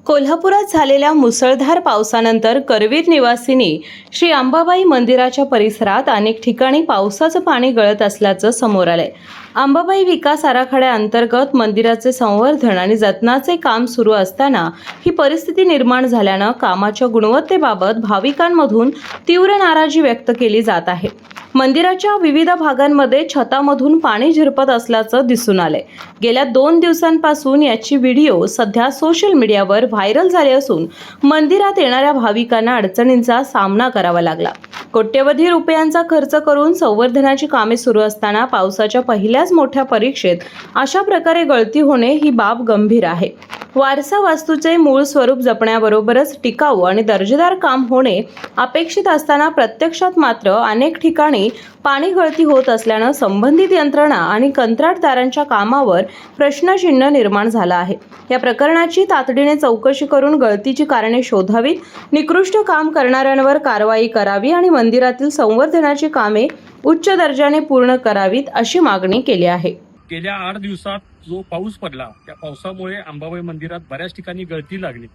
कोल्हापुरात झालेल्या मुसळधार पावसानंतर करवीर निवासिनी श्री अंबाबाई मंदिराच्या परिसरात अनेक ठिकाणी पावसाचं पाणी गळत असल्याचं समोर आलंय। अंबाबाई विकास आराखड्याअंतर्गत मंदिराचे संवर्धन आणि जतनाचे काम सुरू असताना ही परिस्थिती निर्माण झाल्यानं कामाच्या गुणवत्तेबाबत भाविकांमधून तीव्र नाराजी व्यक्त केली जात आहे। मंदिराच्या विविध भागांमध्ये छतामधून पाणी झिरपत असल्याचं दिसून आलंय। गेल्या 2 दिवसांपासून याची व्हिडिओ सध्या सोशल मीडियावर व्हायरल झाले असून मंदिरात येणाऱ्या भाविकांना अडचणींचा सामना करावा लागला। कोट्यवधी रुपयांचा खर्च करून संवर्धनाची कामे सुरू असताना पावसाच्या पहिल्याच मोठ्या परीक्षेत अशा प्रकारे गळती होणे ही बाब गंभीर आहे। वारसा वास्तूचे मूळ स्वरूप जपण्याबरोबरच टिकाऊ आणि दर्जेदार काम होणे अपेक्षित असताना प्रत्यक्षात मात्र अनेक ठिकाणी पाणी गळती होत असल्यानं संबंधित यंत्रणा आणि कंत्राटदारांच्या कामावर प्रश्नचिन्ह निर्माण झाला आहे। या प्रकरणाची तातडीने चौकशी करून गळतीची कारणे शोधावीत, निकृष्ट काम करणाऱ्यांवर कारवाई करावी आणि मंदिरातील संवर्धनाची कामे उच्च दर्जाने पूर्ण करावीत अशी मागणी केली आहे। गेल्या 8 दिवसात जो पाऊस पडला त्या पावसामुळे अंबाबाई मंदिरात बऱ्याच ठिकाणी गळती लागली।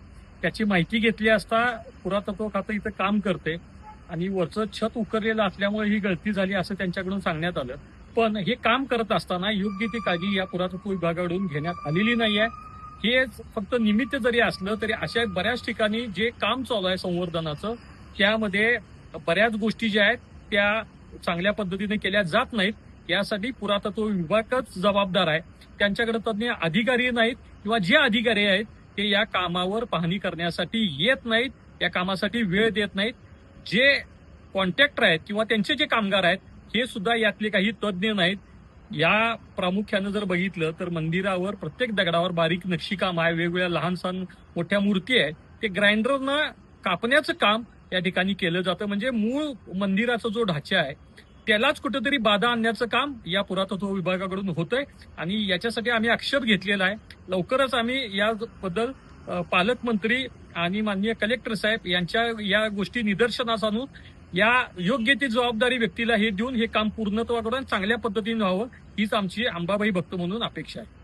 त्याची माहिती घेतली असता पुरातत्व खातं इथं काम करते आणि वरचं छत उकरलेलं असल्यामुळे ही गळती झाली असं त्यांच्याकडून सांगण्यात आलं। पण हे काम करत असताना योग्य ती काळजी या पुरातत्व विभागाकडून घेण्यात आलेली नाही आहे। हे फक्त निमित्त जरी असलं तरी अशा बऱ्याच ठिकाणी जे काम चालू आहे संवर्धनाचं त्यामध्ये बऱ्याच गोष्टी ज्या आहेत त्या चांगल्या पद्धतीने केल्या जात नाहीत। यासाठी पुरातत्व विभागच जबाबदार आहे। त्यांच्याकडे तज्ञ अधिकारी नाहीत किंवा जे अधिकारी आहेत ते या कामावर पाहणी करण्यासाठी येत नाहीत, या कामासाठी वेळ देत नाहीत। जे कॉन्ट्रॅक्टर आहेत किंवा त्यांचे जे कामगार आहेत हे सुद्धा यातले काही तज्ञ नाहीत। या प्रामुख्यानं जर बघितलं तर मंदिरावर प्रत्येक दगडावर बारीक नक्षीकाम आहे, वेगवेगळ्या लहान सहान मोठ्या मूर्ती आहेत, ते ग्राइंडरनं कापण्याचं काम या ठिकाणी केलं जातं। म्हणजे मूळ मंदिराचा जो ढाचा आहे त्यालाच कुठेतरी बाधा आणण्याचं काम या पुरातत्व विभागाकडून होतंय आणि याच्यासाठी आम्ही अक्षर घेतलेला आहे। लवकरच आम्ही याबद्दल पालकमंत्री आणि माननीय कलेक्टर साहेब यांच्या या गोष्टी निदर्शनास आणून या योग्य ती जबाबदारी व्यक्तीला हे देऊन हे काम पूर्णत्वाकडून चांगल्या पद्धतीने व्हावं हीच आमची अंबाबाई भक्त म्हणून अपेक्षा आहे।